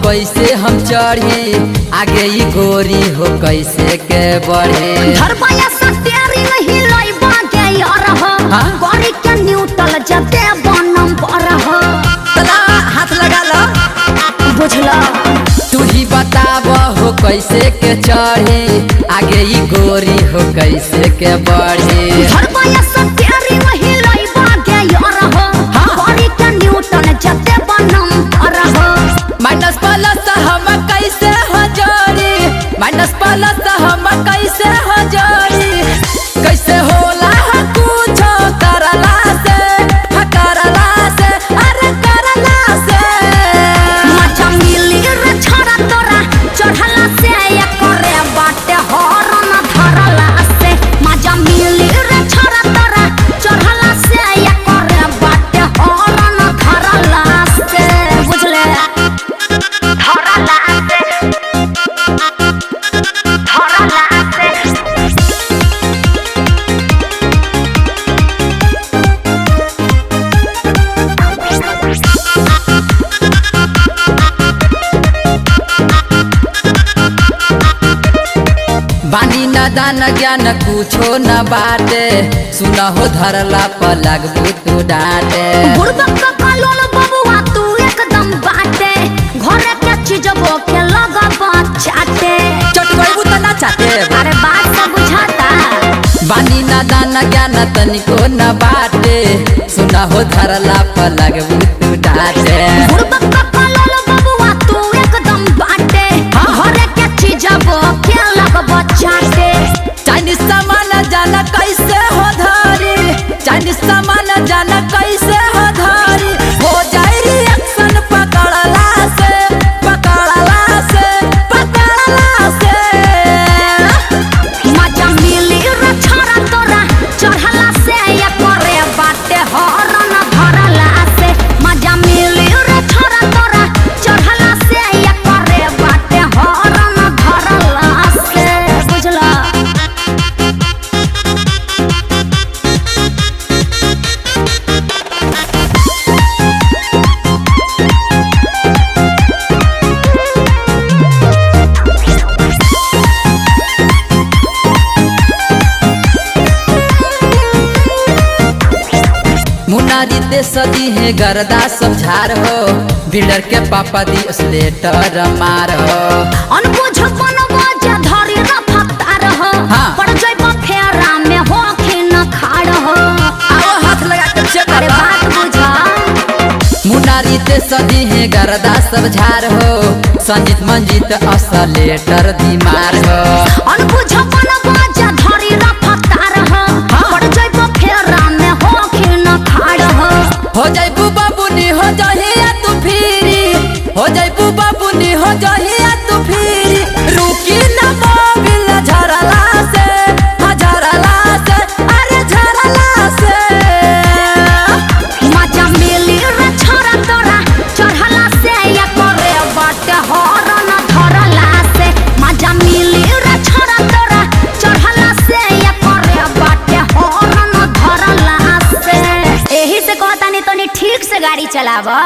कैसे हम चढ़ी आगे ई गोरी हो कैसे के बढ़े। धरबाया सटेरी नहीं लइबा के यार हो गोरी के न्यूट्रल जते बनम पर हो तला हाथ लगा लो बुझला। तू ही बताब हो कैसे के चढ़ी आगे ई गोरी हो कैसे के बढ़े। धरबाया सटेरी नहीं लइबा के यार हो गोरी के न्यूट्रल जते बनम पर हो। माइनस प्लस हम कैसे हो जोड़ी माइनस प्लस हम कैसे हो जोड़ी कैसे होला कुछ करला से अरे करला से मजा मिली रे छोरा तोरा चढ़ला से या करे बाटे हरन धरला से। मजा मिली रे छोरा तोरा चढ़ला से या करे बाटे हरन धरला से बुझले। धरला से बानी न दान ज्ञान कुछो न बाटे सुना हो धरला पर लगबू तू डांटे। बुड़बक कलोल बबुआ तू एकदम बाटे घरे के चीजबो के लगबा चाटे। चटकैबू त ना चाटे अरे बात सब बुझाता। बानी न दान ज्ञान तनिको न बाटे सुना हो धरला पर लगबू तू डांटे। बुड़बक कलोल बबुआ तू एकदम बाटे घरे के चीजबो के लगबा चाटे। चाइनीज सामान जाना कैसे हो धारी चाइनीज सामान जाना कैसे हो धारी हो जाए रिएक्शन पकड़ला से। मजा मिली रे छोरा तोरा चढ़ला से या करे बाटे हरन धरला से। मजा मिली रे छोरा तोरा चढ़ला से या करे बाटे हरन धरला से बुझला। मुनारी दे सदी है गरदा सब झार हो बिल्डर के पापा दी स्लेटर मार हो। अनबुझ बनबा जे धरी रफ्तार हो पड़ जइबा फेरा में हो कि न खाड़ हो। आओ हाथ लगा के चेक अरे बात बुझा। मुनारी दे सदी है गरदा सब झार हो संजीत मंजीत असलेटर दी मार हो। अनबुझ बनबा जे धरी रफ्तार हो पड़ जइबा फेरा में हो कि न खाड़ हो जाइबू बाबूनी हो जहिया तू फिरी हो जाइबू बाबूनी हो जहिया तू फिरी रुकी न मोबिल झरला से अरे झरला से। मजा मिली रे छोरा तोरा चढ़ला से या करे बाटे हरन धरला से। मजा मिली रे छोरा तोरा चढ़ला से या करे बाटे हरन धरला से। एही से कहता नहीं तो ठीक से गाड़ी चलावा।